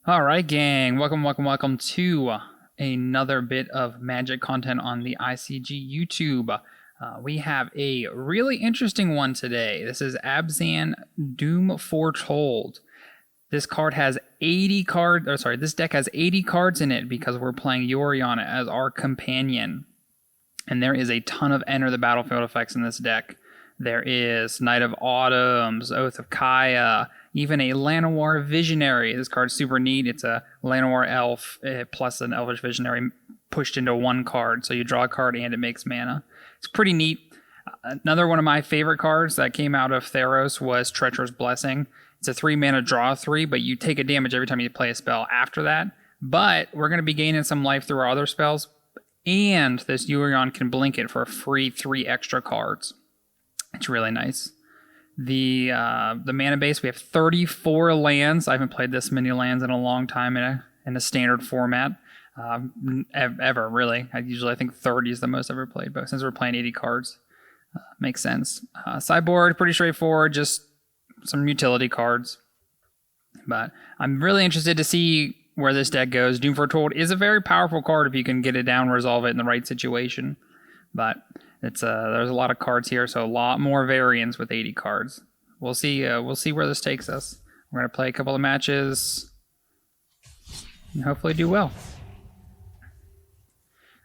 All right, gang. Welcome to another bit of Magic content on the ICG YouTube. We have a really interesting one today. This is Abzan Doom Foretold. This card has 80 cards, or sorry, this deck has 80 cards in it because we're playing Yorion as our companion. And there is a ton of enter the battlefield effects in this deck. There is Night of Autumns, Oath of Kaya, even a Llanowar Visionary. This card's super neat. It's a Llanowar elf plus an Elvish Visionary pushed into one card. So you draw a card and it makes mana. It's pretty neat. Another one of my favorite cards that came out of Theros was Treacherous Blessing. It's a 3-mana draw 3, but you take a damage every time you play a spell after that. But we're going to be gaining some life through our other spells. And this Yorion can blink it for a free 3 extra cards. It's really nice. The mana base, we have 34 lands. I haven't played this many lands in a long time in a standard format. Ever, really. I think 30 is the most I've ever played, but since we're playing 80 cards, makes sense. Sideboard, pretty straightforward, just some utility cards. But I'm really interested to see where this deck goes. Doom Foretold is a very powerful card if you can get it down, resolve it in the right situation. But it's there's a lot of cards here, so a lot more variants with 80 cards. We'll see where this takes us. We're gonna play a couple of matches and hopefully do well.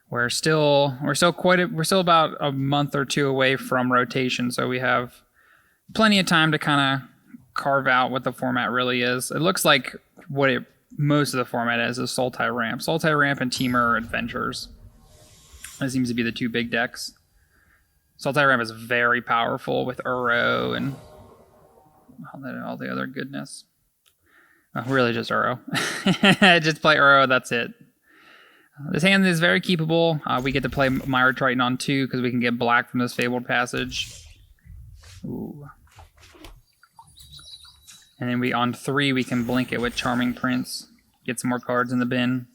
We're still about a month or two away from rotation, so we have plenty of time to kind of carve out what the format really is. It looks like most of the format is Sultai Ramp. Sultai Ramp and Temur Adventures. That seems to be the two big decks. Sultai Ramp is very powerful with Uro and all the other goodness. Really just Uro. Just play Uro, that's it. This hand is very keepable. We get to play Mire Triton on 2 because we can get black from this Fabled Passage. Ooh. And then on 3 we can blink it with Charming Prince. Get some more cards in the bin.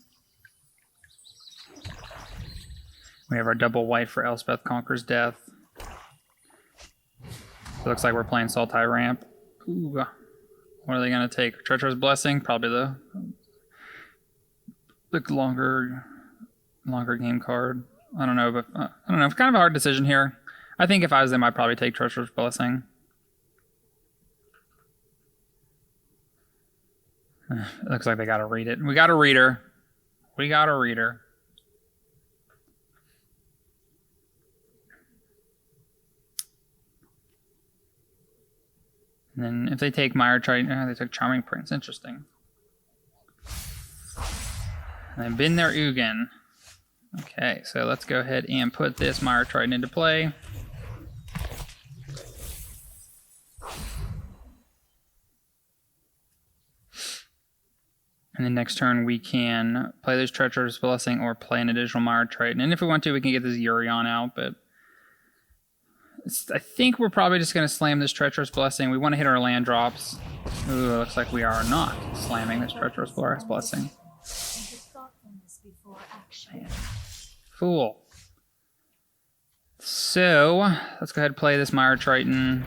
We have our double white for Elspeth Conquers Death. It looks like we're playing Sultai Ramp. Ooh. What are they going to take? Treacherous Blessing? Probably the longer game card. I don't know, but It's kind of a hard decision here. I think if I was them, I'd probably take Treacherous Blessing. It looks like they got to read it. We got a reader. And then if they take Mire Triton, they took Charming Prince. Interesting. And then bin their Ugin. Okay, so let's go ahead and put this Mire Triton into play. And then next turn we can play this Treacherous Blessing or play an additional Mire Triton. And if we want to, we can get this Yorion out, but I think we're probably just going to slam this Treacherous Blessing. We want to hit our land drops. Ooh, looks like we are not slamming this Treacherous Blessing. Man. Fool. So, let's go ahead and play this Mire Triton.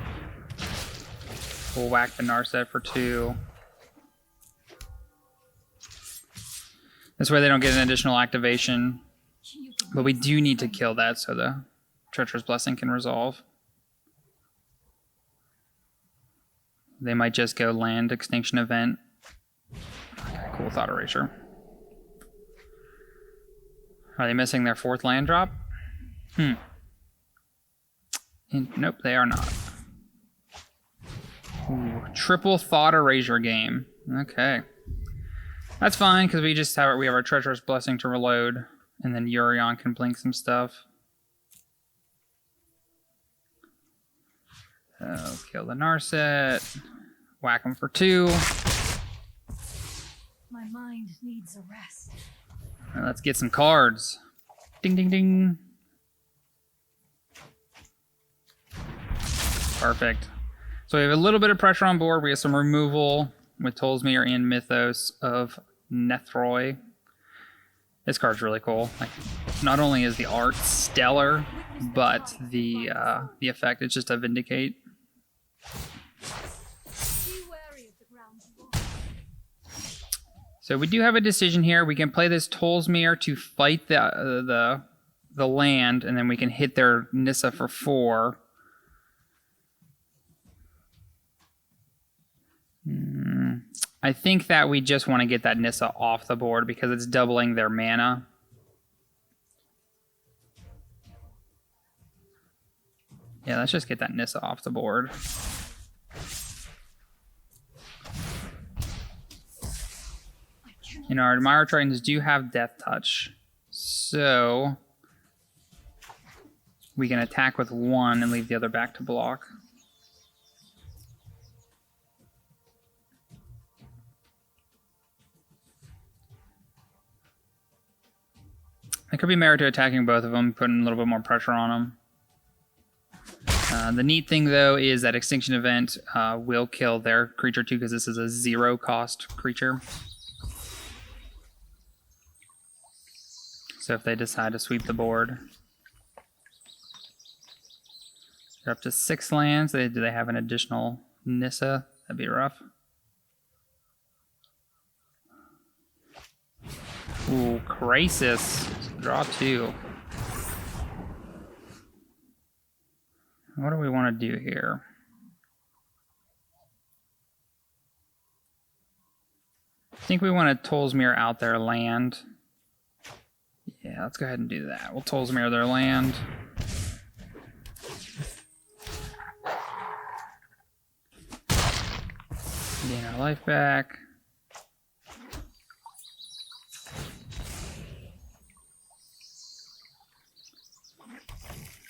We'll whack the Narset for 2. This way they don't get an additional activation. But we do need to kill that so the Treacherous Blessing can resolve. They might just go land Extinction Event. Okay, cool, Thought Erasure. Are they missing their 4th land drop? Nope, they are not. Ooh, triple Thought Erasure game. Okay. That's fine, because we have our Treacherous Blessing to reload, and then Yorion can blink some stuff. So, kill the Narset. Whack him for 2. My mind needs a rest. Right, let's get some cards. Ding, ding, ding. Perfect. So we have a little bit of pressure on board. We have some removal with Tolsimir and Mythos of Nethroi. This card's really cool. Like, not only is the art stellar, but the effect is just a Vindicate. So we do have a decision here. We can play this Tolsimir to fight the land, and then we can hit their Nissa for 4. I think that we just want to get that Nissa off the board because it's doubling their mana. Yeah, let's just get that Nissa off the board. And our Mire Tritons do have Death Touch, so we can attack with 1 and leave the other back to block. It could be merit to attacking both of them, putting a little bit more pressure on them. The neat thing, though, is that Extinction Event will kill their creature, too, because this is a 0-cost creature. So if they decide to sweep the board. They're up to 6 lands. Do they have an additional Nissa? That'd be rough. Ooh, Crisis. Draw 2. What do we want to do here? I think we want to Tolsimir out their land. Yeah, let's go ahead and do that. We'll Tolsimir their land. Gain our life back.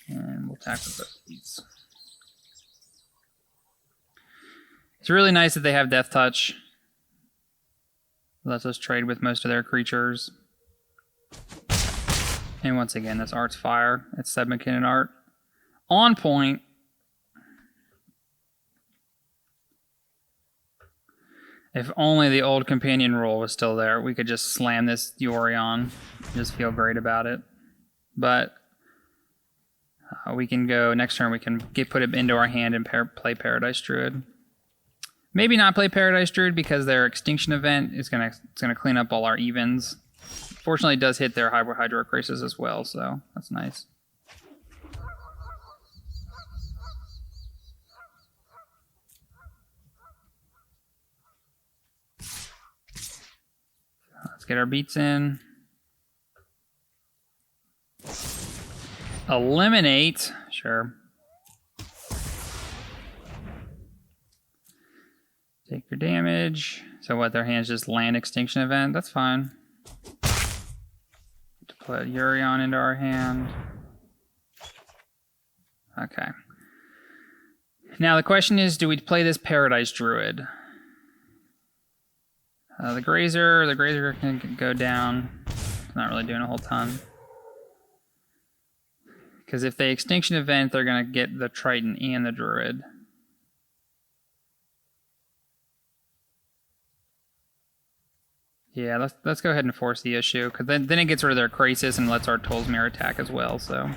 And we'll attack with both of these. It's really nice that they have Death Touch. Lets us trade with most of their creatures. And once again, this art's fire. It's Seb McKinnon art. On point. If only the old companion rule was still there, we could just slam this Yorion. Just feel great about it. But we can go, next turn we can put it into our hand and play Paradise Druid. Maybe not play Paradise Druid because their Extinction Event is gonna clean up all our evens. Fortunately, it does hit their Hydro Crisis as well, so that's nice. Let's get our beats in. Eliminate, sure. Take your damage. So what, their hand's just land Extinction Event? That's fine. To put Yorion into our hand. Okay. Now the question is, do we play this Paradise Druid? The Grazer can go down. It's not really doing a whole ton. Because if they Extinction Event, they're going to get the Triton and the Druid. Yeah, let's go ahead and force the issue, because then it gets rid of their Crisis and lets our Tolsimir attack as well, so.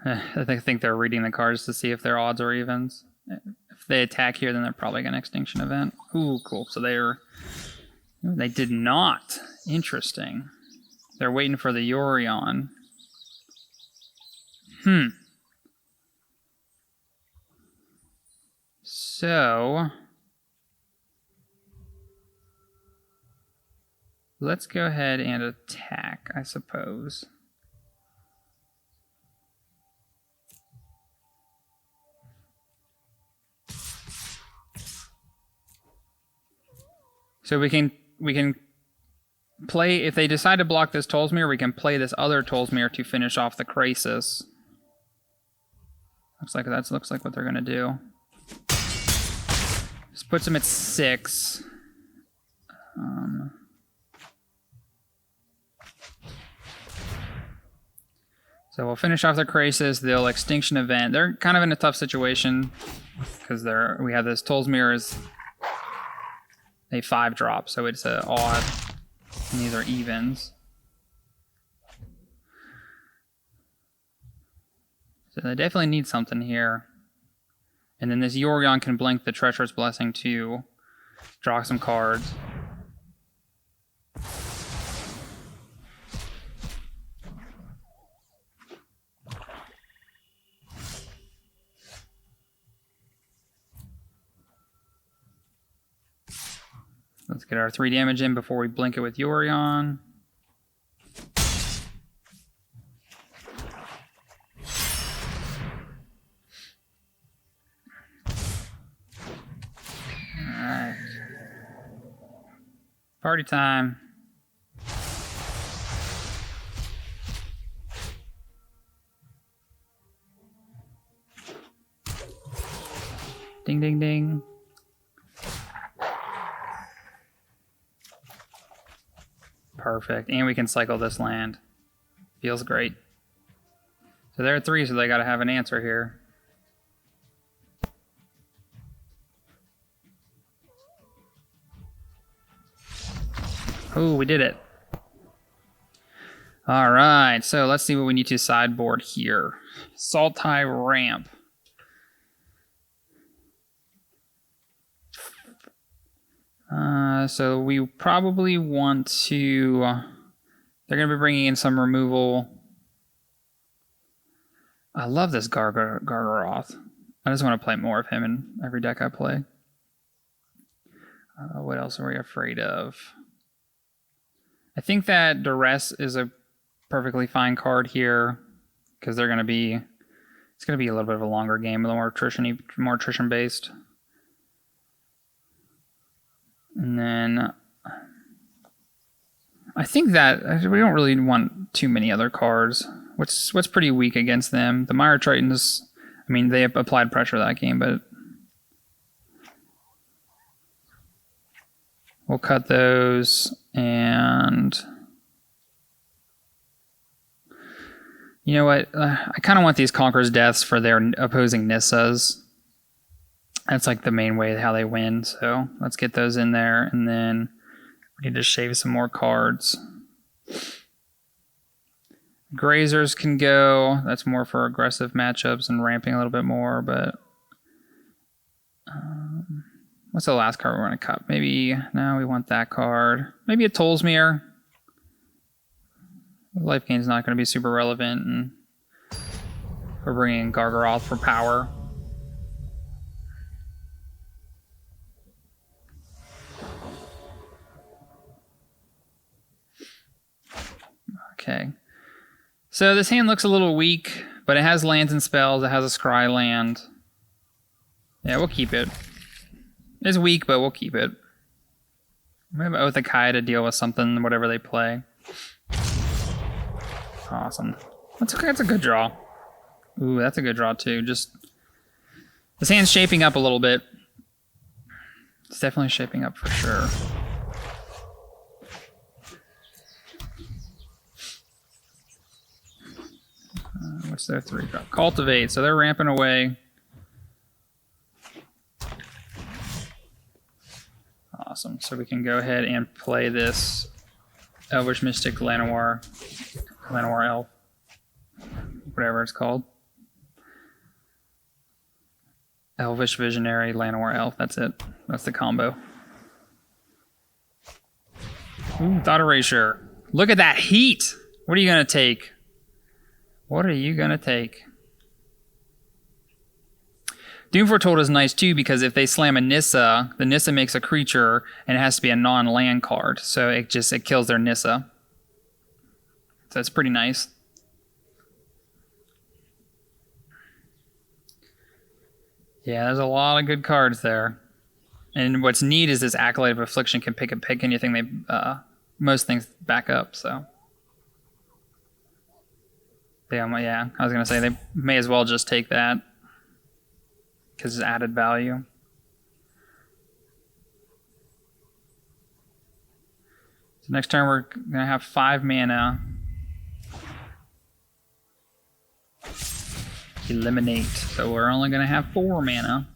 I think they're reading the cards to see if their odds are evens. If they attack here, then they're probably going to Extinction Event. Ooh, cool. So they did not. Interesting. They're waiting for the Yorion. So let's go ahead and attack, I suppose. So we can play, if they decide to block this Tolsimir, we can play this other Tolsimir to finish off the Crisis. Looks like what they're gonna do. This puts them at 6. So we'll finish off their Crisis. They'll Extinction Event. They're kind of in a tough situation because we have this Tolsimir is a 5-drop, so it's an odd, and these are evens. So they definitely need something here. And then this Yorion can blink the Treacherous Blessing to draw some cards. Let's get our 3 damage in before we blink it with Yorion. Alright. Party time. Ding, ding, ding. Perfect. And we can cycle this land. Feels great. So they're at 3, so they got to have an answer here. Oh, we did it. All right, so let's see what we need to sideboard here. Sultai Ramp. So we probably want to... they're going to be bringing in some removal. I love this Gargaroth. I just want to play more of him in every deck I play. What else are we afraid of? I think that Duress is a perfectly fine card here because they're going to be... it's going to be a little bit of a longer game, a little more attrition based. And then I think that we don't really want too many other cards. What's pretty weak against them? The Mire Tritons, I mean, they applied pressure that game, but we'll cut those. And you know what? I kind of want these Conqueror's Deaths for their opposing Nissas. That's like the main way how they win. So let's get those in there. And then we need to shave some more cards. Grazers can go. That's more for aggressive matchups and ramping a little bit more. But what's the last card we're going to cut? Maybe, no, we want that card. Maybe a Tolsimir. Life gain is not going to be super relevant. And we're bringing in Gargaroth for power. Okay, so this hand looks a little weak, but it has lands and spells. It has a scry land. Yeah, we'll keep it. It's weak, but we'll keep it. We have Oath of Kai to deal with something, whatever they play. Awesome. That's okay. That's a good draw. Ooh, that's a good draw too. Just this hand's shaping up a little bit. It's definitely shaping up for sure. What's their 3 drop? Cultivate. So they're ramping away. Awesome. So we can go ahead and play this Elvish Mystic Llanowar Elf. Whatever it's called. Elvish Visionary Llanowar Elf. That's it. That's the combo. Ooh, Thought Erasure. Look at that heat. What are you going to take? What are you going to take? Doom Foretold is nice too because if they slam a Nissa, the Nissa makes a creature and it has to be a non-land card. So it kills their Nissa. So it's pretty nice. Yeah, there's a lot of good cards there. And what's neat is this Acolyte of Affliction can pick anything they most things back up, so. Yeah, I was going to say they may as well just take that because it's added value. So next turn we're going to have 5 mana. Eliminate. So we're only going to have 4 mana.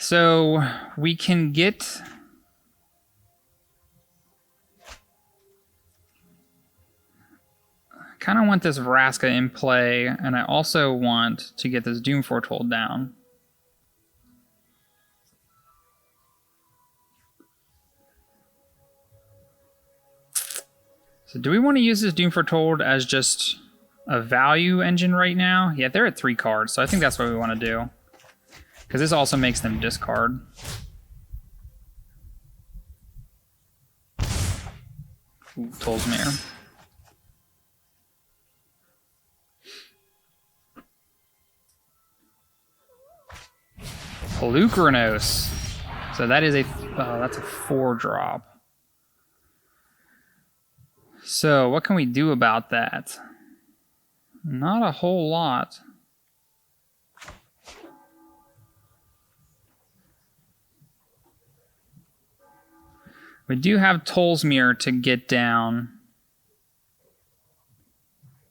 So we can get... kind of want this Vraska in play, and I also want to get this Doom Foretold down. So do we want to use this Doom Foretold as just a value engine right now? Yeah, they're at 3 cards, so I think that's what we want to do. Because this also makes them discard. Ooh, Tolsimir. Pelucranos. So that is that's a 4-drop. So what can we do about that? Not a whole lot. We do have Tolsimir to get down.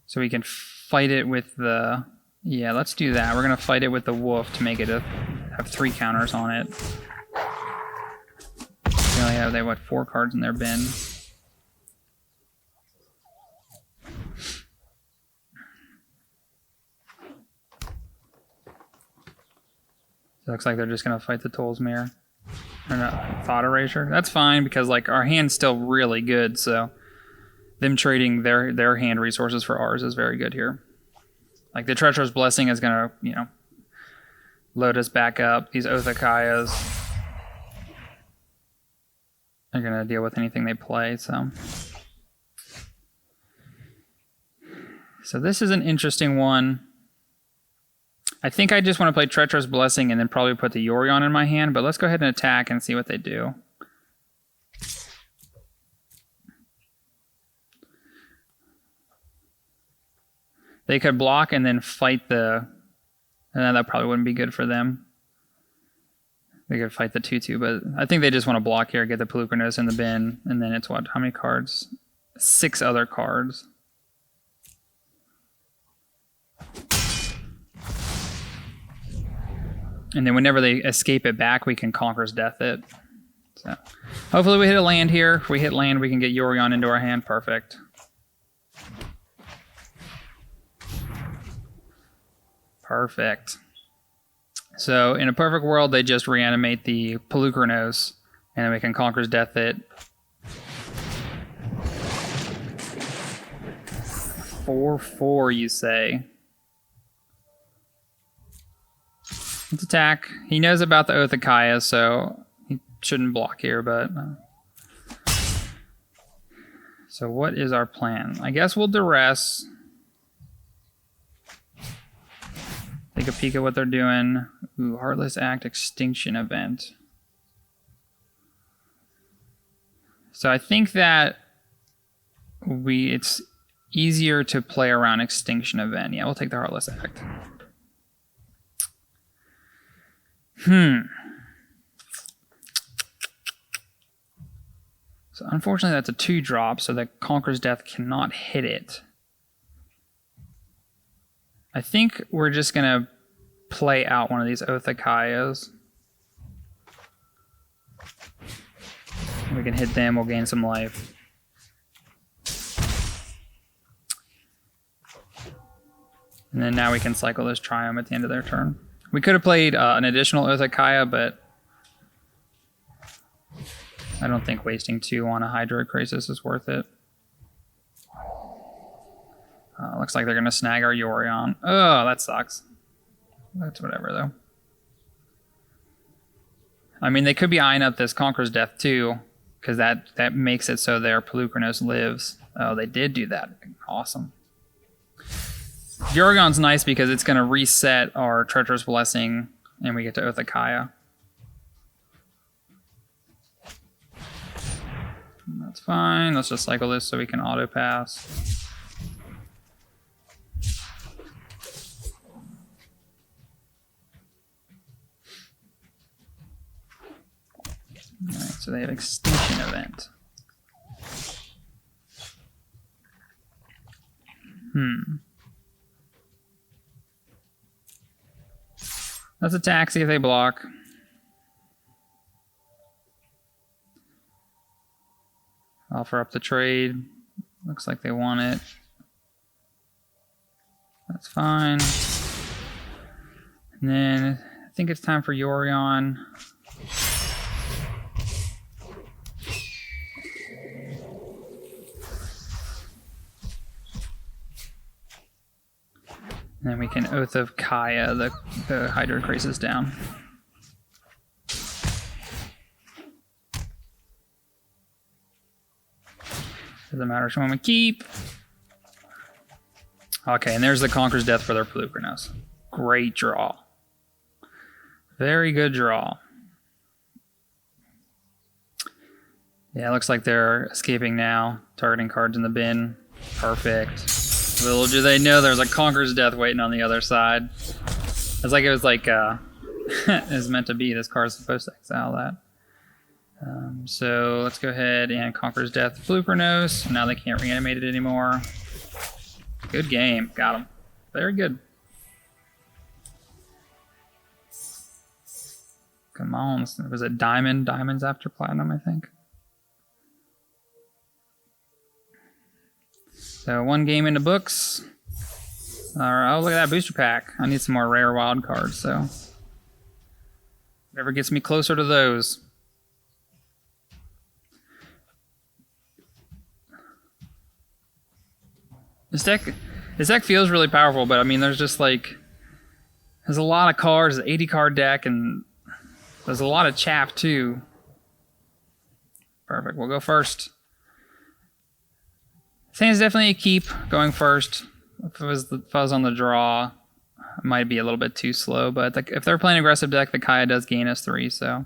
So we can fight it with the... Yeah, let's do that. We're going to fight it with the wolf to make it have 3 counters on it. They only have, what, 4 cards in their bin. It looks like they're just going to fight the Tolsimir. Or not, Thought Erasure. That's fine because like our hand's still really good, so them trading their hand resources for ours is very good here. Like the Treacherous Blessing is going to, you know, load us back up. These Othakayas are going to deal with anything they play, so. So this is an interesting one. I think I just want to play Treacherous Blessing and then probably put the Yorion in my hand, but let's go ahead and attack and see what they do. They could block and then fight the... And that probably wouldn't be good for them. They could fight the 2-2, but I think they just want to block here, get the Pelucranos in the bin, and then it's what? How many cards? 6 other cards. And then whenever they escape it back, we can Conqueror's Death it. So hopefully we hit a land here. If we hit land, we can get Yorion into our hand. Perfect. Perfect. So in a perfect world, they just reanimate the Pelucranos, and then we can Conqueror's Death it. 4/4, you say? Let's attack. He knows about the Othakaya, so he shouldn't block here, but... So what is our plan? I guess we'll duress. Take a peek at what they're doing. Ooh, Heartless Act Extinction Event. So I think that it's easier to play around Extinction Event. Yeah, we'll take the Heartless Act. So unfortunately that's a 2-drop, so the Conqueror's Death cannot hit it. I think we're just going to play out one of these Othakayas. We can hit them, we'll gain some life. And then now we can cycle this Triumph at the end of their turn. We could have played an additional Othakaya, but I don't think wasting 2 on a Hydroid Krasis is worth it. Looks like they're going to snag our Yorion. Oh, that sucks. That's whatever, though. I mean, they could be eyeing up this Conqueror's Death, too, because that makes it so their Pelucranos lives. Oh, they did do that. Awesome. Yorion's nice because it's going to reset our Treacherous Blessing, and we get to Othakaya. That's fine. Let's just cycle this so we can auto pass. Alright, so they have Extinction Event. Let's attack, see if they block. Offer up the trade. Looks like they want it. That's fine. And then I think it's time for Yorion. And then we can Oath of Kaya the Hydra Crisis down. Doesn't matter which one we keep. Okay, and there's the Conqueror's Death for their Pelucranos. Great draw. Very good draw. Yeah, it looks like they're escaping now. Targeting cards in the bin. Perfect. Little do they know there's a Conqueror's Death waiting on the other side. It's like it was like it was meant to be. This card's supposed to exile that. So let's go ahead and Conqueror's Death Pelucranos. Now they can't reanimate it anymore. Good game. Got him. Very good. Come on. Was it Diamond? Diamonds after Platinum, I think. So one game in the books. Alright, oh look at that booster pack. I need some more rare wild cards, so whatever gets me closer to those. This deck feels really powerful, but I mean there's just like there's a lot of cards, an 80 card deck, and there's a lot of chaff too. Perfect, we'll go first. Sand's definitely a keep going first. If I was on the draw, it might be a little bit too slow, but if they're playing aggressive deck, the Kaya does gain us 3, so.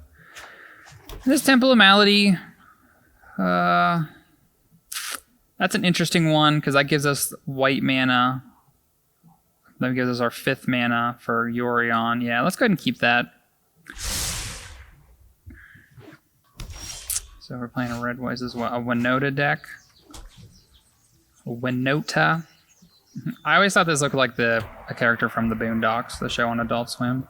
This Temple of Malady, that's an interesting one, because that gives us white mana. That gives us our 5th mana for Yorion. Yeah, let's go ahead and keep that. So we're playing a red white as well, a Winota deck. Winota. I always thought this looked like a character from the Boondocks, the show on Adult Swim.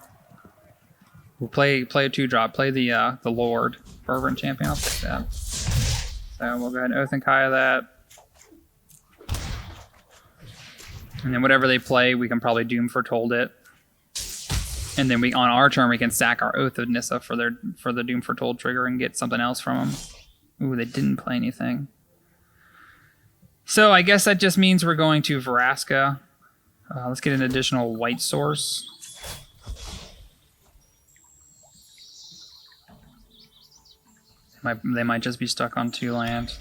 We'll play a 2-drop. Play the Lord, Fervent Champion. I'll take that. So we'll go ahead and Oath and Kaya that. And then whatever they play, we can probably Doom Foretold it. And then on our turn we can sack our Oath of Nissa for the Doom Foretold trigger and get something else from them. Ooh, they didn't play anything. So I guess that just means we're going to Vraska. Let's get an additional white source. They might just be stuck on 2 land.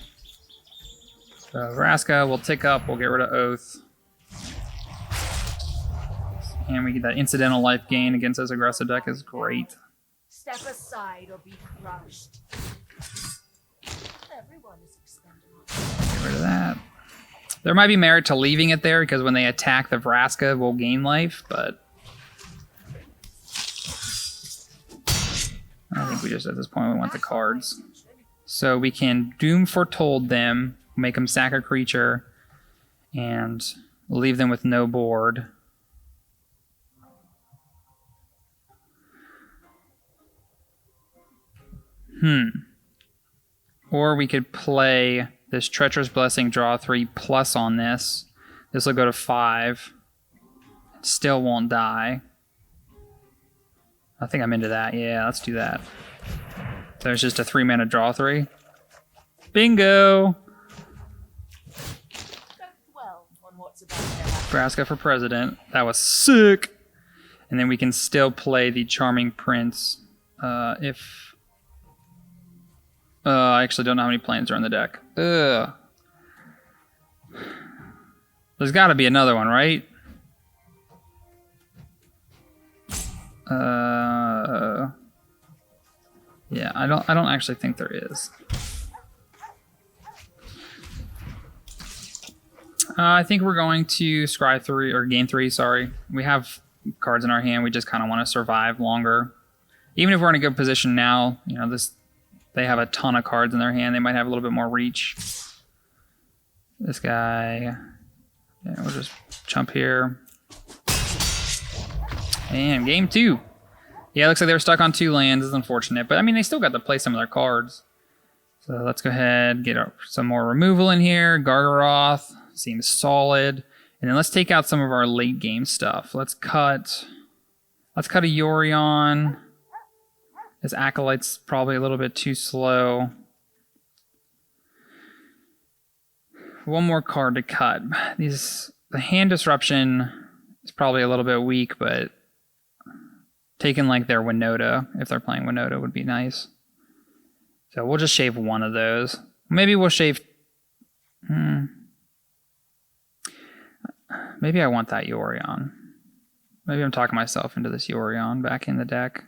So Vraska, we'll tick up, we'll get rid of Oath. And we get that incidental life gain against this aggressive deck is great. Step aside or be crushed. Everyone is expendable. Get rid of that. There might be merit to leaving it there because when they attack the Vraska, we'll gain life, but I think we just at this point we want the cards. So we can Doom Foretold them, make them sack a creature, and leave them with no board. Or we could play this Treacherous Blessing, draw 3 plus on this. This will go to 5. It still won't die. I think I'm into that. Yeah, let's do that. There's just a 3 mana draw 3. Bingo! Vraska for president. That was sick! And then we can still play the Charming Prince if... I actually don't know how many planes are in the deck. Ugh. There's got to be another one, right? Yeah, I don't actually think there is. I think we're going to scry 3 or gain 3. Sorry, we have cards in our hand. We just kind of want to survive longer. Even if we're in a good position now, you know this. They have a ton of cards in their hand. They might have a little bit more reach. This guy. Yeah, we'll just jump here. And game 2. Yeah, it looks like they were stuck on 2 lands. It's unfortunate. But, I mean, they still got to play some of their cards. So let's go ahead, get some more removal in here. Gargaroth seems solid. And then let's take out some of our late game stuff. Let's cut a Yorion. This Acolyte's probably a little bit too slow. One more card to cut. The hand disruption is probably a little bit weak, but taking like their Winota, if they're playing Winota, would be nice. So we'll just shave one of those. Maybe we'll shave... Maybe I want that Yorion. Maybe I'm talking myself into this Yorion back in the deck.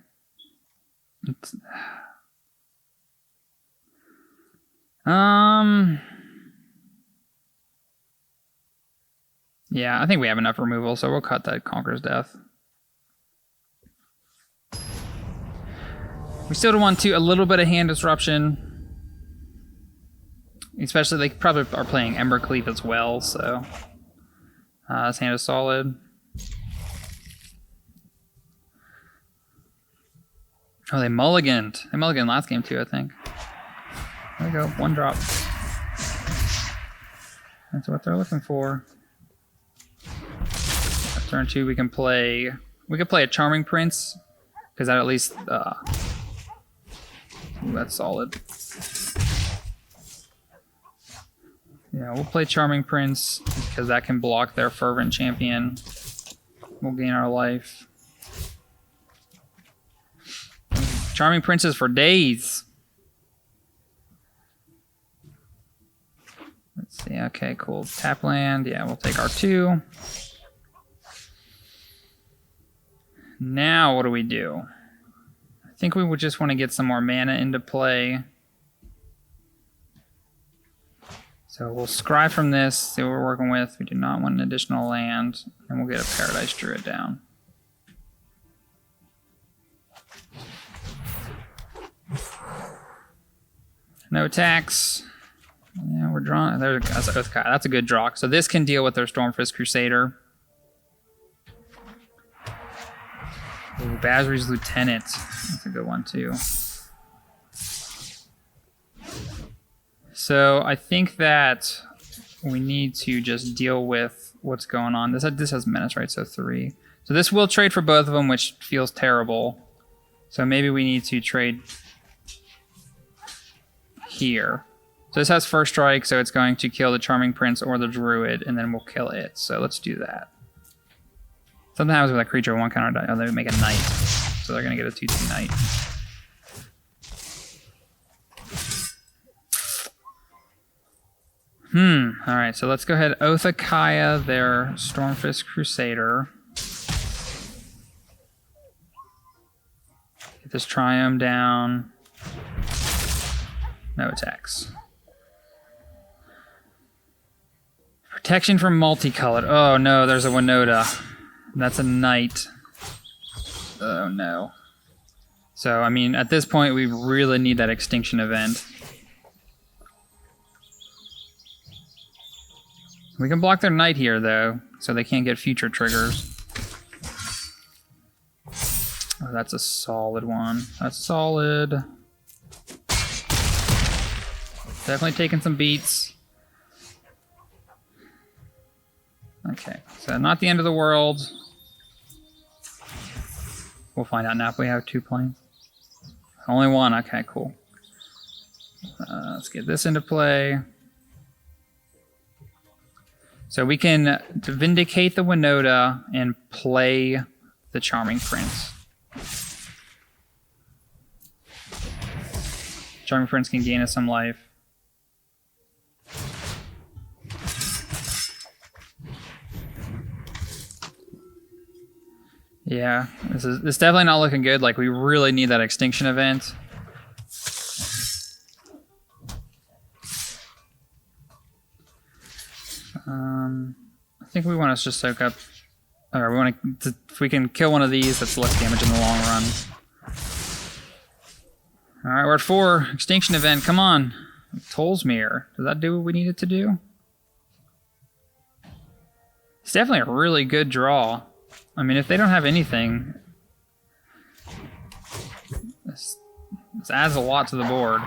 Yeah, I think we have enough removal, so we'll cut that Conqueror's Death. We still want a little bit of hand disruption. Especially, they probably are playing Embercleave as well, so... this hand is solid. Oh, they mulliganed. They mulliganed last game too, I think. There we go, 1 drop. That's what they're looking for. Turn 2, we can play a Charming Prince, because that at least ooh, that's solid. Yeah, we'll play Charming Prince because that can block their Fervent Champion. We'll gain our life. Charming Princes for days. Let's see. Okay, cool. Tap land. Yeah, we'll take our 2. Now, what do we do? I think we would just want to get some more mana into play. So we'll scry from this, see what we're working with. We do not want an additional land, and we'll get a Paradise Druid down. No attacks. Yeah, we're drawing. That's a good draw. So this can deal with their Stormfist Crusader. Ooh, Basri's Lieutenant. That's a good one too. So I think that we need to just deal with what's going on. This has Menace, right? So 3. So this will trade for both of them, which feels terrible. So maybe we need to trade here. So this has first strike, so it's going to kill the Charming Prince or the Druid, and then we'll kill it. So let's do that. Something happens with a creature, 1 counter die. Oh, they make a knight. So they're going to get a 2/2 knight. Alright, so let's go ahead. Oathakaya, their Stormfist Crusader. Get this Triome down. No attacks. Protection from multicolored. Oh no, there's a Winota. That's a knight. Oh no. So, I mean, at this point, we really need that extinction event. We can block their knight here, though, so they can't get future triggers. Oh, that's a solid one. That's solid. Definitely taking some beats. Okay, so not the end of the world. We'll find out now if we have 2 planes. Only 1, okay, cool. Let's get this into play. So we can vindicate the Winota and play the Charming Prince. Charming Prince can gain us some life. Yeah, this is definitely not looking good. Like, we really need that extinction event. I think we want to just soak up. Or we want to, if we can kill one of these, that's less damage in the long run. All right, we're at 4. Extinction event. Come on, Tolsimir. Does that do what we need it to do? It's definitely a really good draw. I mean, if they don't have anything, this adds a lot to the board.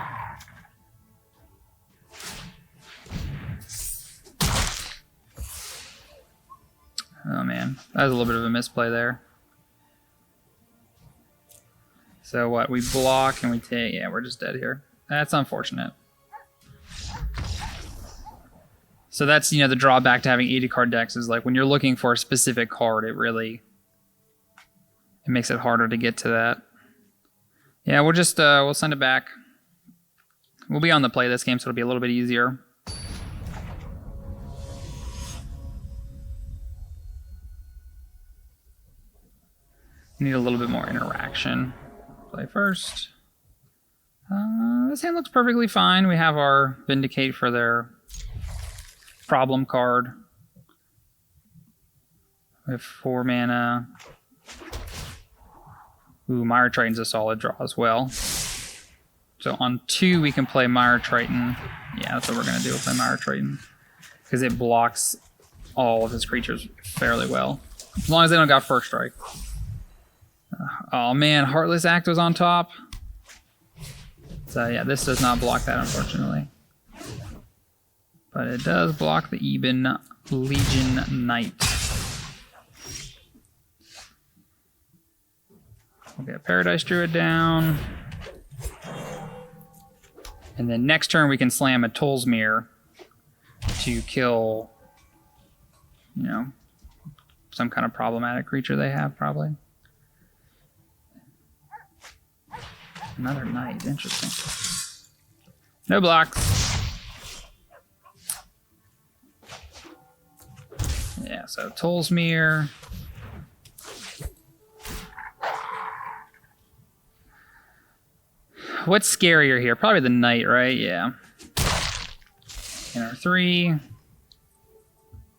That was a little bit of a misplay there. So what? We block and we take... Yeah, we're just dead here. That's unfortunate. So that's, you know, the drawback to having 80 card decks is like when you're looking for a specific card, it makes it harder to get to that. Yeah, we'll just we'll send it back. We'll be on the play this game, so it'll be a little bit easier. Need a little bit more interaction. Play first. This hand looks perfectly fine. We have our Vindicate for their problem card. We have 4 mana. Ooh, Mire Triton's a solid draw as well. So on 2 we can play Mire Triton. Yeah, that's what we're gonna do. We'll play Mire Triton. Because it blocks all of his creatures fairly well. As long as they don't got first strike. Oh man, Heartless Act was on top. So yeah, this does not block that, unfortunately. But it does block the Eben Legion Knight. We'll get Paradise Druid down. And then next turn we can slam a Tolsimir to kill, you know, some kind of problematic creature they have, probably. Another knight, interesting. No blocks. Yeah, so Tolsimir. What's scarier here? Probably the knight, right? Yeah. In our 3.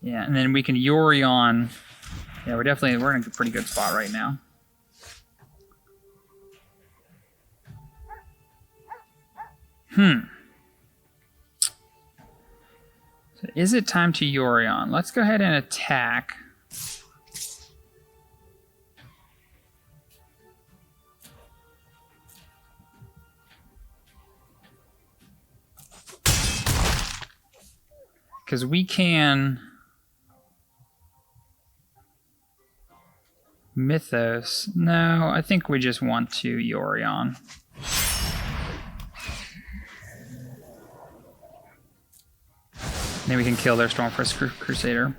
Yeah, and then we can Yorion. Yeah, we're in a pretty good spot right now. So is it time to Yorion? Let's go ahead and attack. Because we can Mythos. No, I think we just want to Yorion. Then we can kill their Stormfist Crusader.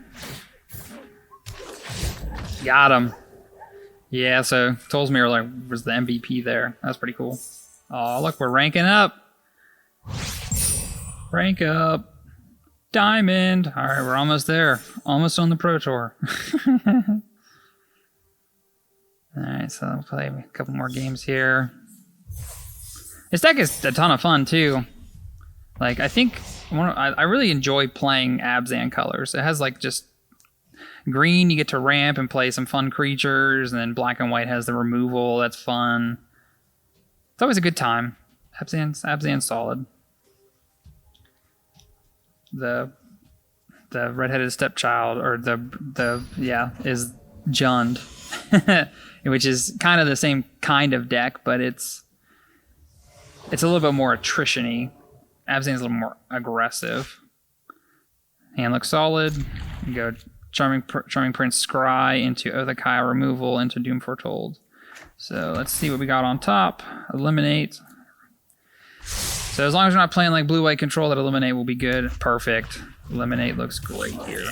Got him. Yeah, so Tolsimir was the MVP there. That's pretty cool. Oh, look, we're ranking up. Rank up. Diamond. All right, we're almost there. Almost on the Pro Tour. All right, so I'll play a couple more games here. This deck is a ton of fun, too. Like, I think I really enjoy playing Abzan colors. It has, like, just green, you get to ramp and play some fun creatures, and then black and white has the removal. That's fun. It's always a good time. Abzan's solid. The redheaded stepchild, or is Jund, which is kind of the same kind of deck, but it's a little bit more attrition-y. Abzan's a little more aggressive. Hand looks solid. You go Charming Prince Scry into Othakaya removal into Doom Foretold. So let's see what we got on top. Eliminate. So as long as we're not playing like blue-white control, that Eliminate will be good. Perfect. Eliminate looks great here.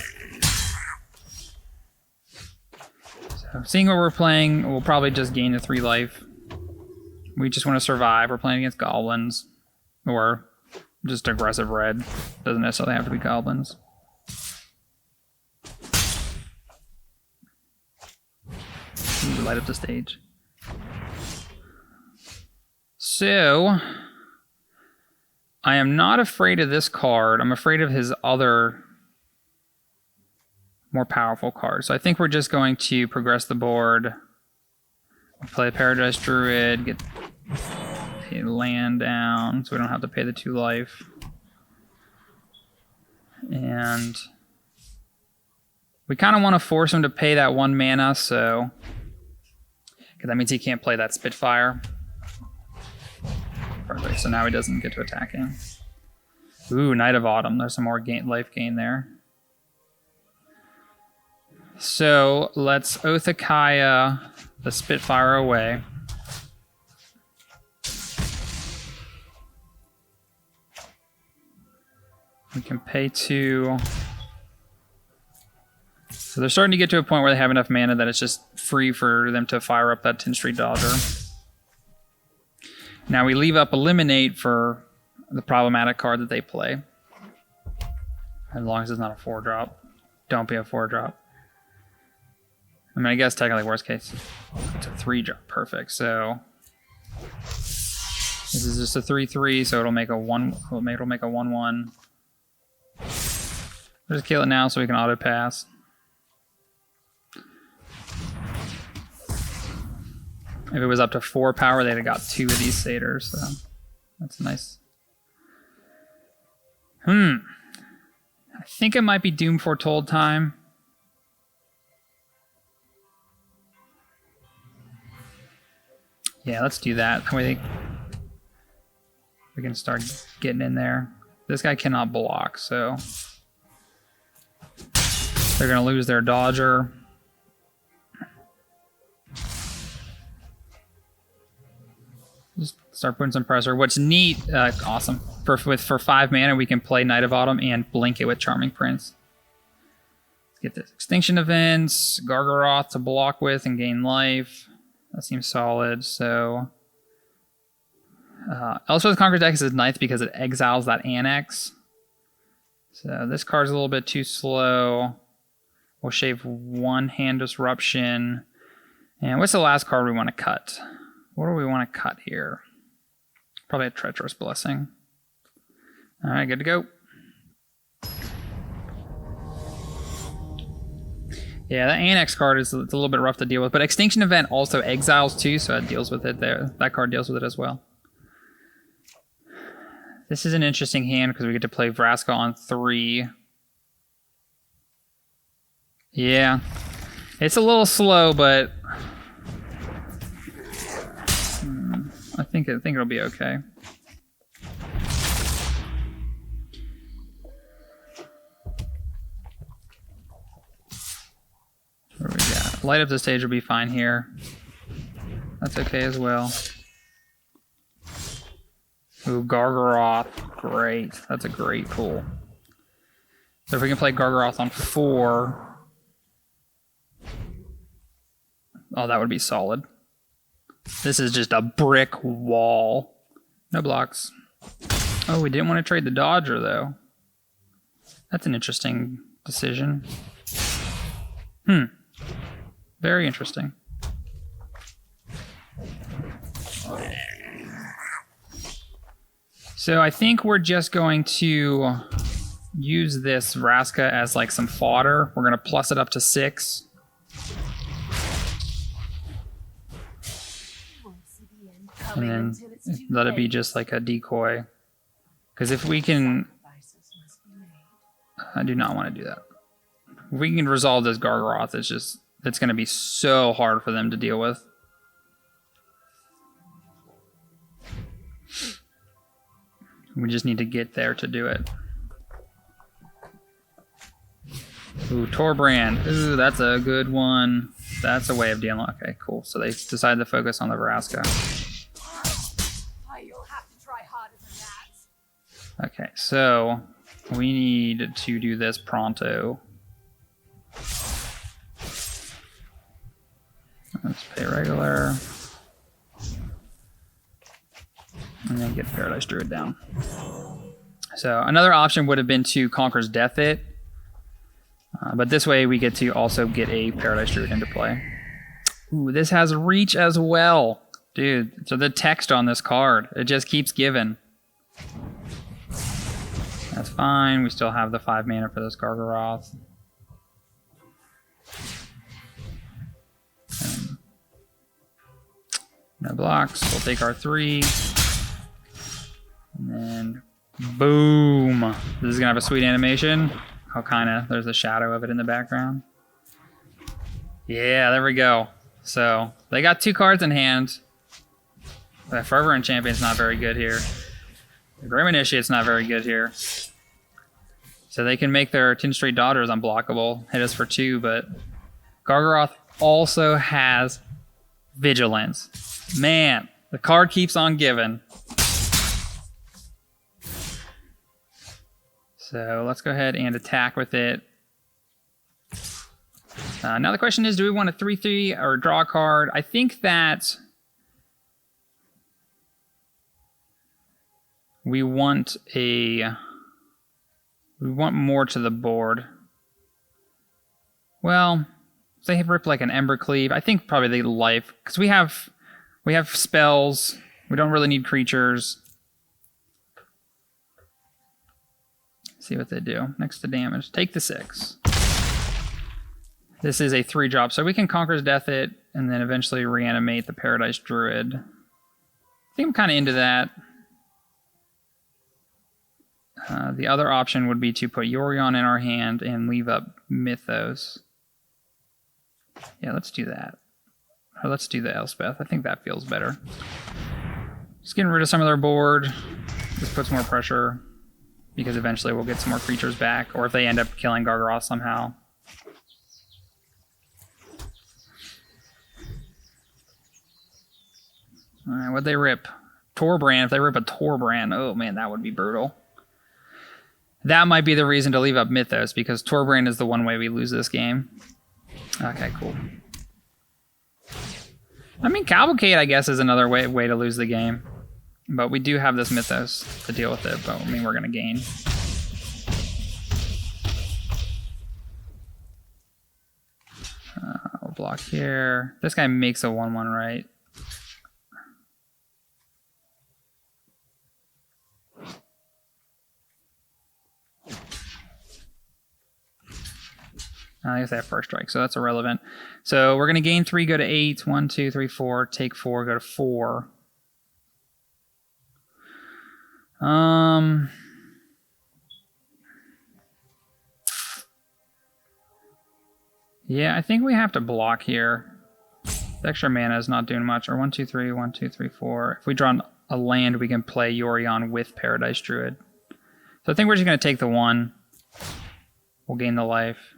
So seeing what we're playing, we'll probably just gain the 3 life. We just want to survive. We're playing against goblins. Or just aggressive red. Doesn't necessarily have to be goblins. Light up the stage. So I am not afraid of this card. I'm afraid of his other more powerful cards. So I think we're just going to progress the board. Play Paradise Druid, get land down so we don't have to pay the 2 life. And we kind of want to force him to pay that 1 mana, so because that means he can't play that Spitfire. Perfect, so now he doesn't get to attacking. Ooh, Knight of Autumn. There's some more life gain there. So let's Othakaya the Spitfire away. We can pay 2. So they're starting to get to a point where they have enough mana that it's just free for them to fire up that 10 Street Dodger. Now we leave up Eliminate for the problematic card that they play. As long as it's not a 4-drop. Don't be a 4-drop. I mean, I guess technically worst case, it's a 3-drop. Perfect. So this is just a 3/3, so it'll make a 1. It'll make a 1/1. Just kill it now so we can auto pass. If it was up to 4 power, they'd have got 2 of these satyrs, so that's nice. I think it might be Doom Foretold time. Yeah, let's do that. That way we can start getting in there. This guy cannot block, so they're going to lose their Dodger. Just start putting some pressure. What's neat, awesome. For 5 mana, we can play Knight of Autumn and blink it with Charming Prince. Let's get this Extinction Events, Gargaroth to block with and gain life. That seems solid. So, Elspeth Conqueror's deck is 9th because it exiles that Annex. So this card's a little bit too slow. We'll shave 1 Hand Disruption. And what's the last card we want to cut? What do we want to cut here? Probably a Treacherous Blessing. Alright, good to go. Yeah, the Annex card is a little bit rough to deal with, but Extinction Event also exiles too, so it deals with it there. That card deals with it as well. This is an interesting hand because we get to play Vraska on 3. Yeah, it's a little slow, but I think it'll be okay. What do we got? Light up the stage will be fine here. That's okay as well. Ooh, Gargaroth. Great. That's a great pull. So if we can play Gargaroth on 4... oh, that would be solid. This is just a brick wall. No blocks. Oh, we didn't want to trade the Dodger, though. That's an interesting decision. Very interesting. So I think we're just going to use this Vraska as like some fodder. We're going to plus it up to 6. And then let it be just like a decoy. Because if we can... I do not want to do that. If we can resolve this Gargaroth, it's going to be so hard for them to deal with. We just need to get there to do it. Ooh, Torbrand. Ooh, that's a good one. That's a way of dealing. Okay, cool. So they decided to focus on the Vraska. You'll have to try harder than that. Okay, so we need to do this pronto. Let's pay regular. And then get Paradise Druid down. So another option would have been to Conqueror's Death It. But this way we get to also get a Paradise Druid into play. Ooh, this has reach as well. Dude, so the text on this card, it just keeps giving. That's fine. We still have the 5 mana for this Gargaroth. No blocks. We'll take our 3. And then, boom. This is going to have a sweet animation. How kind of, there's a shadow of it in the background. Yeah, there we go. So, they got 2 cards in hand. But Forever and Champion's not very good here. Grim Initiate's not very good here. So they can make their 10 straight daughters unblockable, hit us for 2, but Gargaroth also has Vigilance. Man, the card keeps on giving. So let's go ahead and attack with it. Now the question is, do we want a 3/3 or draw a card? I think that we want more to the board. Well, if they rip like an Ember Cleave, I think probably they life, because we have spells. We don't really need creatures. See what they do next to damage. Take the 6. This is a 3-drop, so we can Conqueror's Death it, and then eventually reanimate the Paradise Druid. I think I'm kind of into that. The other option would be to put Yorion in our hand and leave up Mythos. Yeah, let's do that. Or let's do the Elspeth. I think that feels better. Just getting rid of some of their board. This puts more pressure, because eventually we'll get some more creatures back, or if they end up killing Gargaroth somehow. Alright, what'd they rip? Torbrand. If they rip a Torbrand, oh man, that would be brutal. That might be the reason to leave up Mythos, because Torbrand is the one way we lose this game. Okay, cool. I mean, Cavalcade, I guess, is another way to lose the game. But we do have this Mythos to deal with it, but I mean, we're going to gain. We'll block here. This guy makes a 1/1, right? I guess they have first strike, so that's irrelevant. So we're going to gain 3, go to 8. 1, 2, 3, 4. Take 4, go to 4. Yeah, I think we have to block here. The extra mana is not doing much. Or 1, 2, 3, 1, 2, 3, 4. If we draw a land, we can play Yorion with Paradise Druid. So I think we're just going to take the 1. We'll gain the life.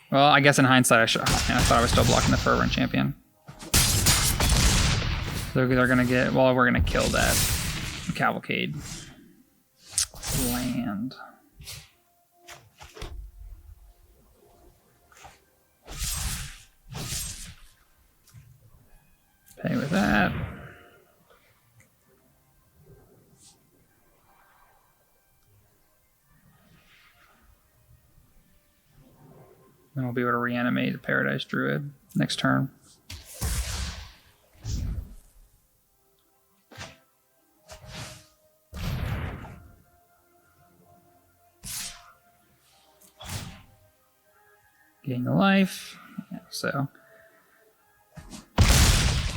Well, I guess in hindsight, I thought I was still blocking the Fervent Champion. They're going to get... Well, we're going to kill that Cavalcade. Land. Pay with that. Then we'll be able to reanimate the Paradise Druid next turn. Getting the life. Yeah, so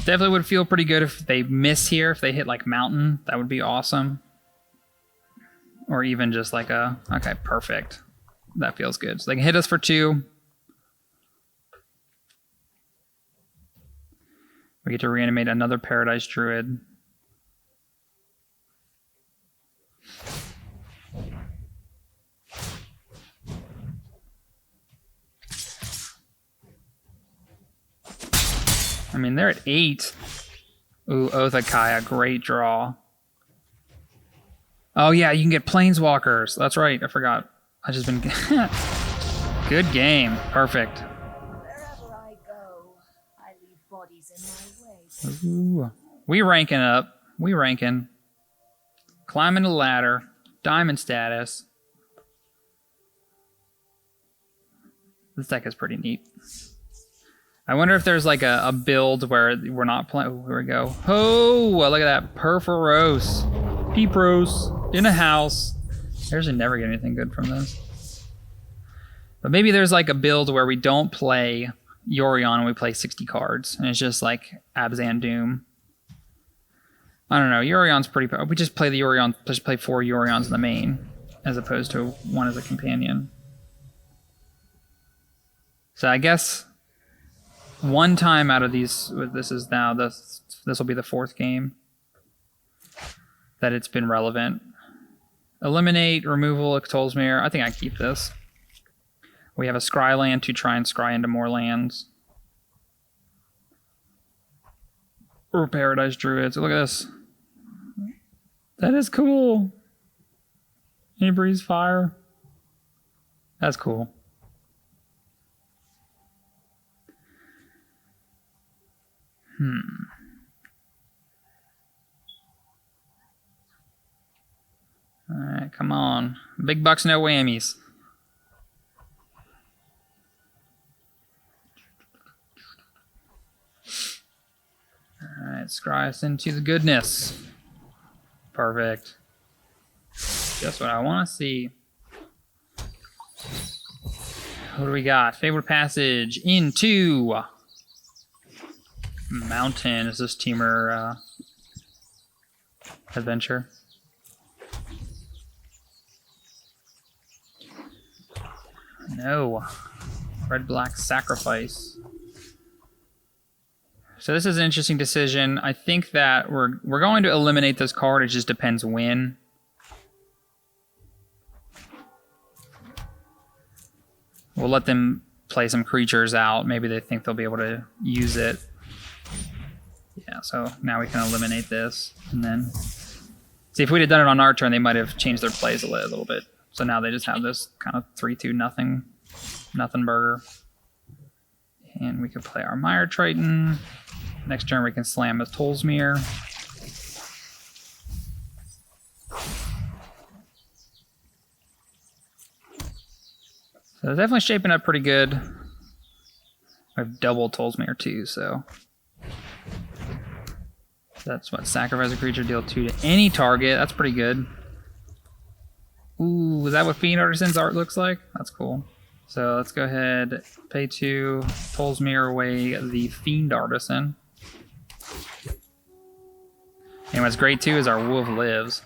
definitely would feel pretty good if they miss here. If they hit like Mountain, that would be awesome. Or even just like a, okay, perfect. That feels good. So they can hit us for 2. We get to reanimate another Paradise Druid. I mean, they're at 8. Ooh, Othakaya, great draw. Oh yeah, you can get Planeswalkers. That's right, I forgot. I just been... Good game. Perfect. Wherever I go, I leave bodies in my way. Ooh. We ranking up. We ranking. Climbing the ladder. Diamond status. This deck is pretty neat. I wonder if there's like a build where we're not playing. Here we go. Oh, look at that. Perforos. P-Pros. In a house. I usually never get anything good from this. But maybe there's like a build where we don't play Yorion and we play 60 cards. And it's just like Abzan Doom. I don't know. Yorion's pretty... We just play the Yorion... Just play 4 Yorions in the main. As opposed to 1 as a companion. So I guess... One time out of these... This is now... This will be the 4th game. That it's been relevant. Eliminate, removal, Tolsimir. I think I keep this. We have a scry land to try and scry into more lands. Or Paradise Druids. Look at this. That is cool. He breathes fire. That's cool. Alright, come on. Big bucks, no whammies. Alright, scry us into the goodness. Perfect. Just what I want to see. What do we got? Favorite passage into Mountain. Is this Teamer adventure? No. Red-black sacrifice. So this is an interesting decision. I think that we're going to eliminate this card. It just depends when. We'll let them play some creatures out. Maybe they think they'll be able to use it. Yeah, so now we can eliminate this. And then... See, if we'd have done it on our turn, they might have changed their plays a little bit. So now they just have this kind of 3-2 nothing burger. And we could play our Mire Triton. Next turn we can slam with Tolsimir. So it's definitely shaping up pretty good. I have double Tolsimir too, so... That's what, sacrifice a creature, deal 2 to any target. That's pretty good. Ooh, is that what Fiend Artisan's art looks like? That's cool. So let's go ahead, pay 2, Tolsimir away the Fiend Artisan. And what's great too is our Wolf lives.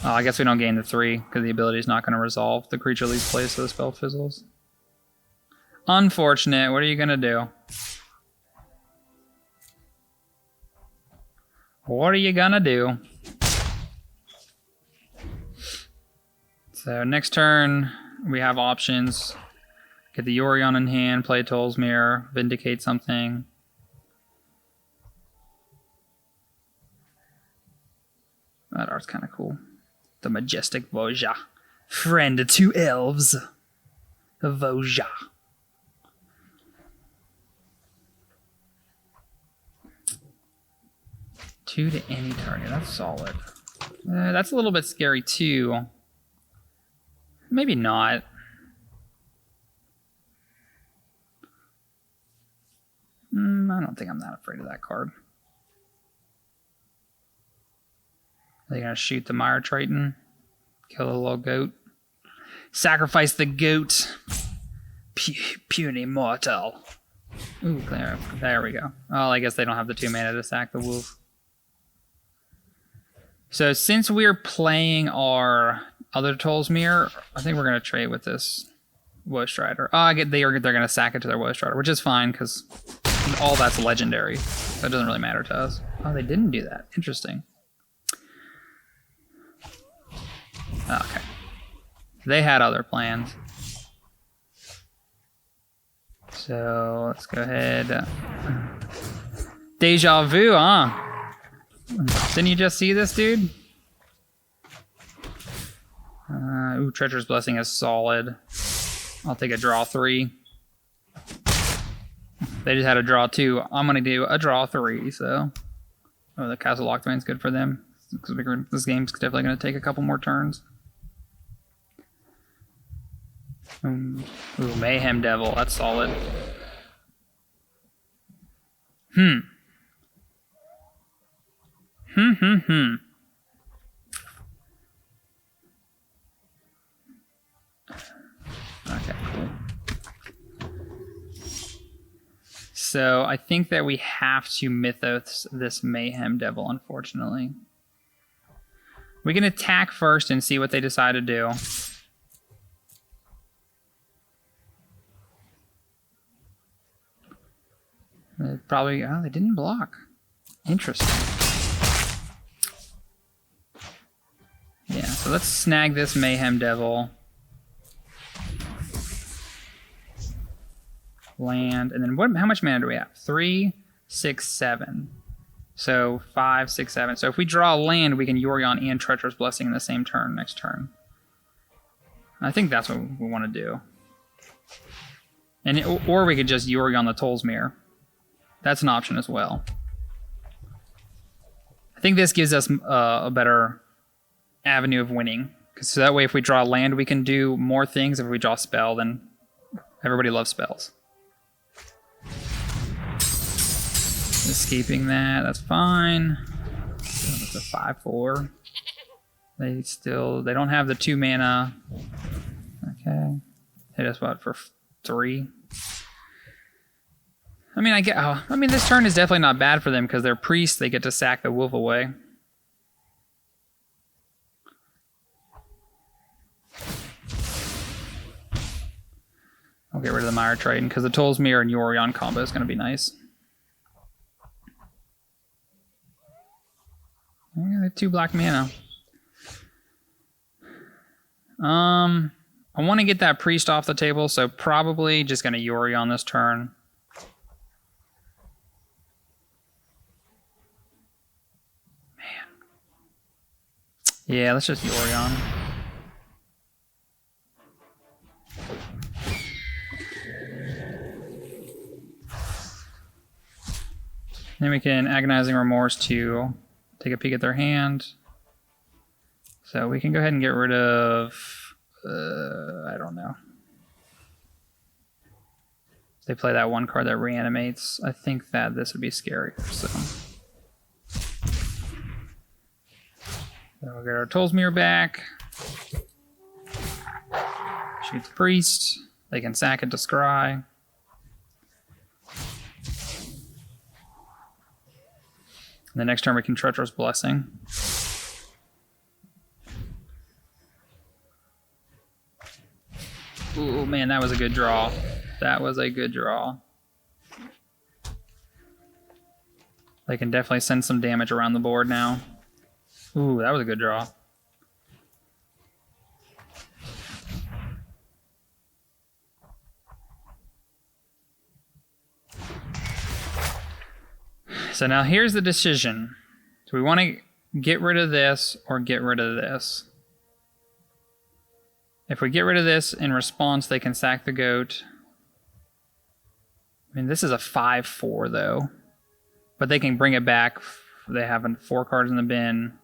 Oh, I guess we don't gain the 3 because the ability is not going to resolve. The creature leaves play, so the spell fizzles. Unfortunate. What are you going to do? What are you going to do? So next turn, we have options. Get the Yorion in hand, play Tolsimir, vindicate something. That art's kind of cool. The Majestic Voja. Friend to elves. Voja. Two to any target. That's solid. That's a little bit scary too. Maybe not. I don't think I'm that afraid of that card. Are they going to shoot the Mire Triton? Kill the little goat? Sacrifice the goat! Puny mortal. Ooh, there we go. Oh, I guess they don't have the 2 mana to sack the wolf. So since we're playing our other Tolsimir, I think we're going to trade with this Woe Strider. Oh, they're going to sack it to their Woe Strider, which is fine because all that's legendary. So it doesn't really matter to us. Oh, they didn't do that. Interesting. Okay. They had other plans. So let's go ahead. Deja vu, huh? Didn't you just see this, dude? Ooh, Treacherous Blessing is solid. I'll take a draw 3. They just had a draw 2. I'm going to do a draw 3, so... Oh, the Castle Locthwain's good for them. This game's definitely going to take a couple more turns. Ooh, Mayhem Devil. That's solid. Okay, cool. So I think that we have to Mythos this Mayhem Devil, unfortunately. We can attack first and see what they decide to do. Probably, oh, they didn't block. Interesting. So let's snag this Mayhem Devil. Land, and then how much mana do we have? 3, 6, 7. So 5, 6, 7. So if we draw a land, we can Yorion and Treacherous Blessing in the same turn, next turn. I think that's what we want to do. And or we could just Yorion the Tolsimir. That's an option as well. I think this gives us a better avenue of winning. So that way if we draw land, we can do more things. If we draw a spell, then everybody loves spells. Escaping that, that's fine. It's a 5/4. They don't have the 2 mana. Okay. Hit us what for 3? I mean, this turn is definitely not bad for them because they're priests. They get to sack the wolf away. I'll get rid of the Mire Triton because the Tolsimir and Yorion combo is going to be nice. Yeah, 2 black mana. I want to get that priest off the table, so probably just going to Yorion this turn. Man. Yeah, let's just Yorion. Then we can Agonizing Remorse to take a peek at their hand. So we can go ahead and get rid of... I don't know. They play that 1 card that reanimates. I think that this would be scary. So we'll get our Tolsimir back. Shoot the priest. They can sack it to scry. The next turn we can Treacherous Blessing. Ooh, man, that was a good draw. That was a good draw. They can definitely send some damage around the board now. Ooh, that was a good draw. So now here's the decision. Do we want to get rid of this or get rid of this? If we get rid of this, in response, they can sack the goat. I mean, this is a 5/4, though. But they can bring it back. They have 4 cards in the bin.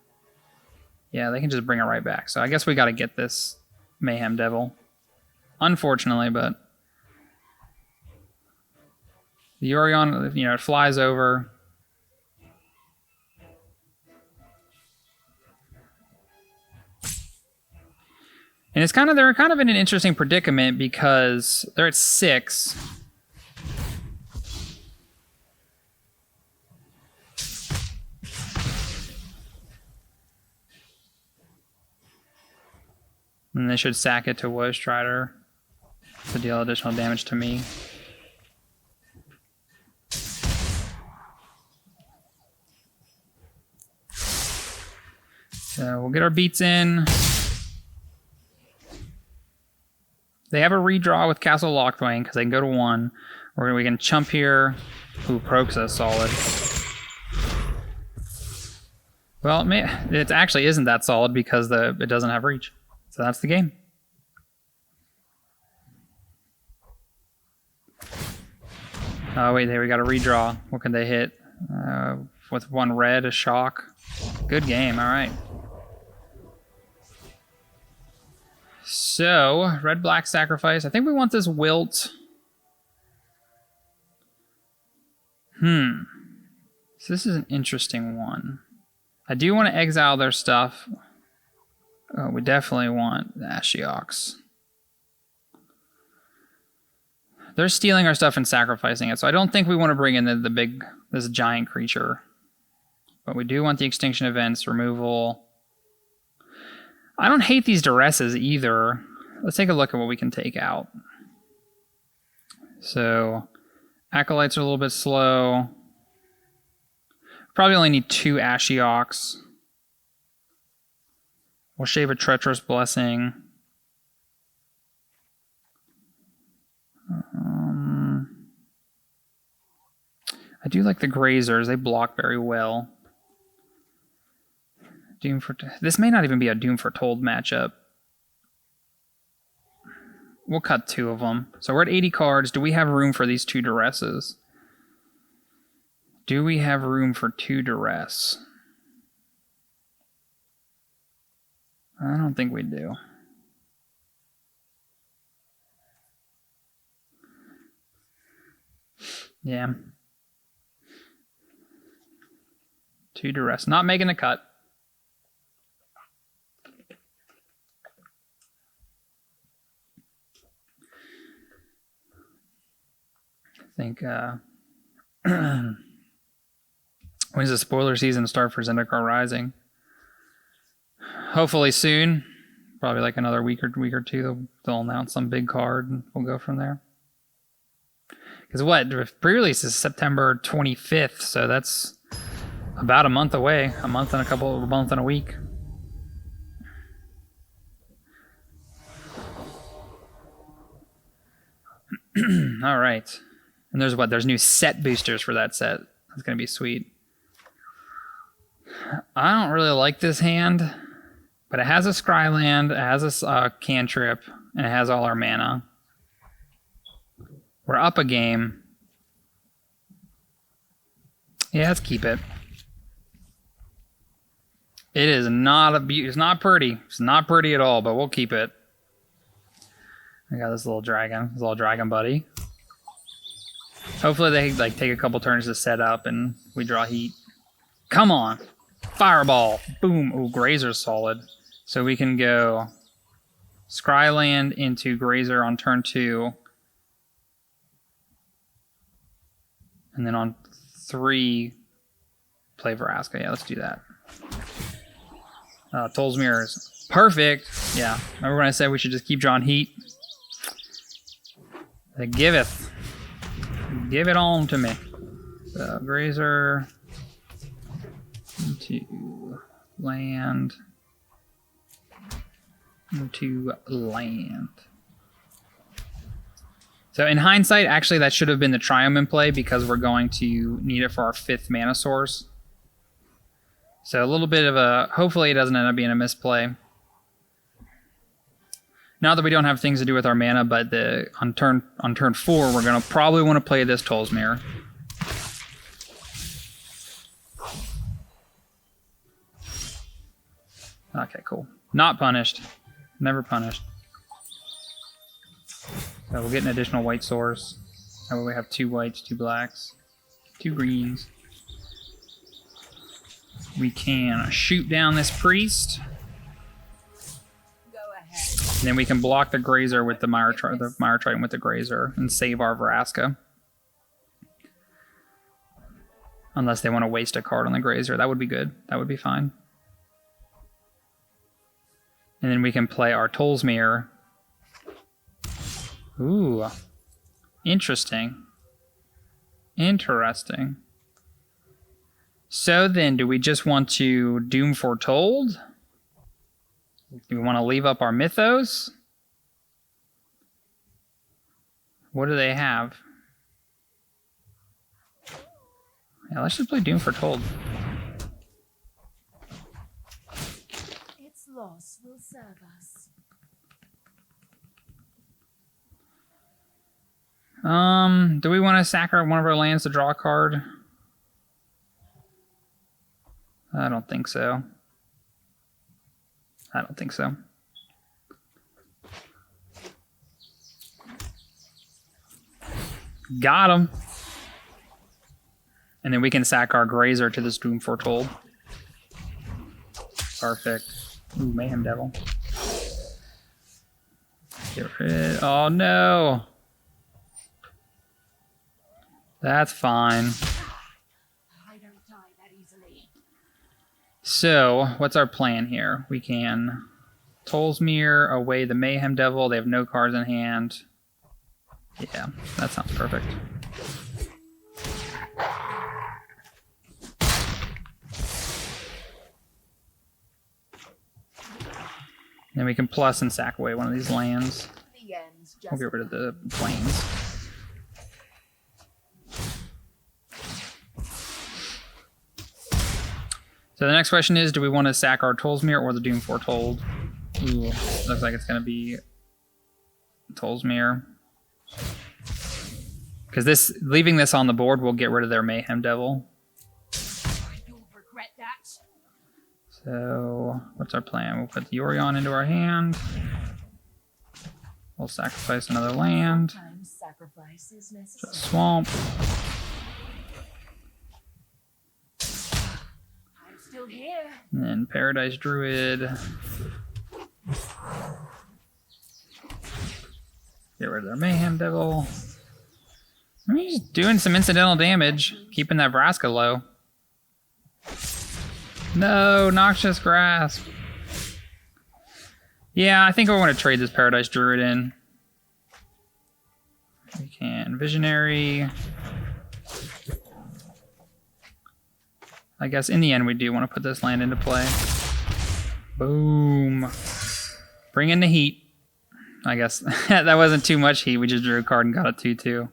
Yeah, they can just bring it right back. So I guess we got to get this Mayhem Devil. Unfortunately, but... the Yorion, it flies over. And they're kind of in an interesting predicament because they're at 6. And they should sack it to Woe Strider to deal additional damage to me. So we'll get our beats in. They have a redraw with Castle Locthwain because they can go to 1. Or we can chump here. Ooh, Proxa is solid. Well, it actually isn't that solid because it doesn't have reach. So that's the game. Oh, wait, there we got a redraw. What can they hit? With 1 red, a shock. Good game, all right. So, red-black sacrifice. I think we want this wilt. So this is an interesting one. I do want to exile their stuff. Oh, we definitely want the Ashiok. They're stealing our stuff and sacrificing it, so I don't think we want to bring in this giant creature. But we do want the extinction events, removal. I don't hate these duresses either. Let's take a look at what we can take out. So, Acolytes are a little bit slow. Probably only need 2 Ashiok. We'll shave a Treacherous Blessing. I do like the Grazers. They block very well. This may not even be a Doom Foretold matchup. We'll cut 2 of them. So we're at 80 cards. Do we have room for these 2 Duresses? Do we have room for 2 Duress? I don't think we do. Yeah. 2 Duress. Not making a cut. I think, when does the spoiler season start for Zendikar Rising? Hopefully soon. Probably like another week or 2. They'll announce some big card and we'll go from there. Because what? Pre-release is September 25th, so that's about a month away. A month and a week. All right. And there's what? There's new set boosters for that set. That's going to be sweet. I don't really like this hand, but it has a Scryland, it has a cantrip, and it has all our mana. We're up a game. Yeah, let's keep it. It is not it's not pretty. It's not pretty at all, but we'll keep it. I got this little dragon buddy. Hopefully they like take a couple turns to set up and we draw heat. Come on. Fireball. Boom. Ooh, Grazer's solid. So we can go Scryland into Grazer on turn 2. And then on 3, play Vraska. Yeah, let's do that. Tolsimir is perfect. Yeah, remember when I said we should just keep drawing heat? The giveth. Give it on to me. So, Grazer into land. Into land. So in hindsight, actually that should have been the Triumph in play because we're going to need it for our 5th mana source. So a little bit of a, hopefully it doesn't end up being a misplay. Not that we don't have things to do with our mana, but on turn 4, we're going to probably want to play this Tolsimir. Okay, cool. Not punished. Never punished. So we'll get an additional white source. That way we have 2 whites, 2 blacks, 2 greens. We can shoot down this priest. Go ahead. And then we can block the Grazer with the Mire Triton with the Grazer and save our Vraska. Unless they want to waste a card on the Grazer. That would be good. That would be fine. And then we can play our Tolsimir. Ooh. Interesting. Interesting. So then, do we just want to Doom Foretold? Do we want to leave up our Mythos? What do they have? Yeah, let's just play Doom Foretold. Its loss will serve us. Do we want to sack one of our lands to draw a card? I don't think so. I don't think so. Got him. And then we can sack our Grazer to this Doom Foretold. Perfect. Ooh, Mayhem Devil. Get rid. Oh no. That's fine. I don't die that easily. So, what's our plan here? We can Tolsimir away the Mayhem Devil. They have no cards in hand. Yeah, that sounds perfect. Then we can plus and sack away one of these lands. The end's just We'll get rid of the plains. So the next question is, do we want to sack our Tolsimir or the Doom Foretold? Ooh, looks like it's going to be Tolsimir. Because leaving this on the board will get rid of their Mayhem Devil. You'll regret that. So, what's our plan? We'll put the Yorion into our hand. We'll sacrifice another land. Sometimes sacrifice is Just necessary. swamp. I'm still here. And then Paradise Druid. Get rid of their Mayhem Devil. I mean, he's doing some incidental damage, keeping that Vraska low. No, Noxious Grasp. Yeah, I think I want to trade this Paradise Druid in. We can Visionary. I guess in the end we do want to put this land into play. Boom. Bring in the heat. I guess that wasn't too much heat. We just drew a card and got a 2/2.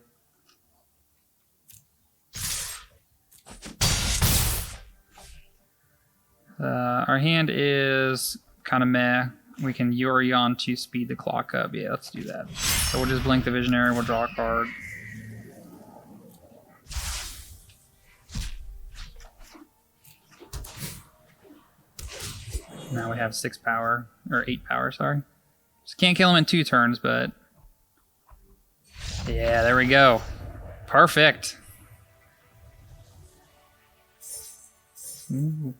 Our hand is kind of meh. We can Yorion to speed the clock up. Yeah, let's do that. So we'll just blink the Visionary. We'll draw a card. Now we have 6 power, or 8 power, sorry. Just can't kill him in 2 turns, but... yeah, there we go. Perfect. Ooh.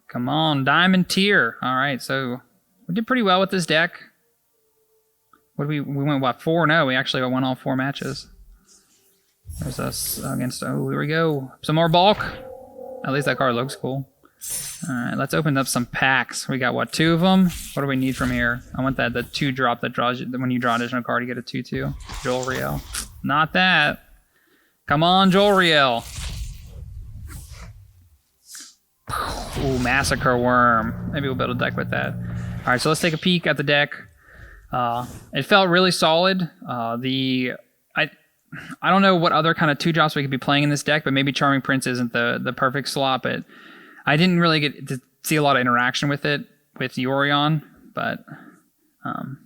Come on, Diamond Tier. All right, so we did pretty well with this deck. What did we went, what, 4-0? We actually won all 4 matches. There's us against, oh, here we go. Some more bulk. At least that card looks cool. All right, let's open up some packs. We got, what, 2 of them? What do we need from here? I want the 2-drop that draws you, when you draw an additional card, you get a 2/2. Jolriel. Not that. Come on, Jolriel. Ooh, Massacre Worm. Maybe we'll build a deck with that. All right, so let's take a peek at the deck. It felt really solid. I don't know what other kind of 2-drops we could be playing in this deck, but maybe Charming Prince isn't the perfect slot, but I didn't really get to see a lot of interaction with it, with Yorion, but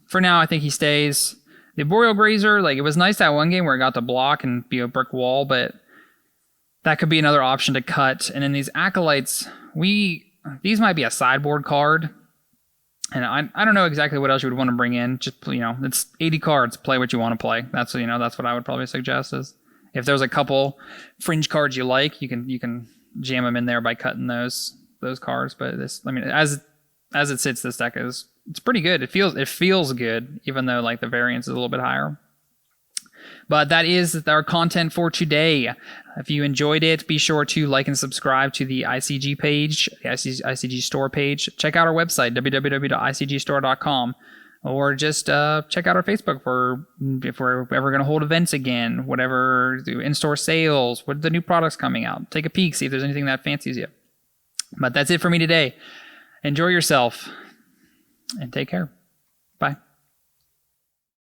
for now, I think he stays. The Arboreal Grazer, like, it was nice that one game where it got to block and be a brick wall, but that could be another option to cut. And then these Acolytes, these might be a sideboard card. And I don't know exactly what else you would want to bring in. Just, it's 80 cards. Play what you want to play. That's what I would probably suggest is if there's a couple fringe cards you like, you can jam them in there by cutting those cards. But as it sits, this deck it's pretty good. It feels good, even though like the variance is a little bit higher. But that is our content for today. If you enjoyed it, be sure to like and subscribe to the ICG page, the ICG store page. Check out our website, www.icgstore.com. Or just check out our Facebook if we're ever going to hold events again, whatever, do in-store sales, what are the new products coming out. Take a peek, see if there's anything that fancies you. But that's it for me today. Enjoy yourself, and take care.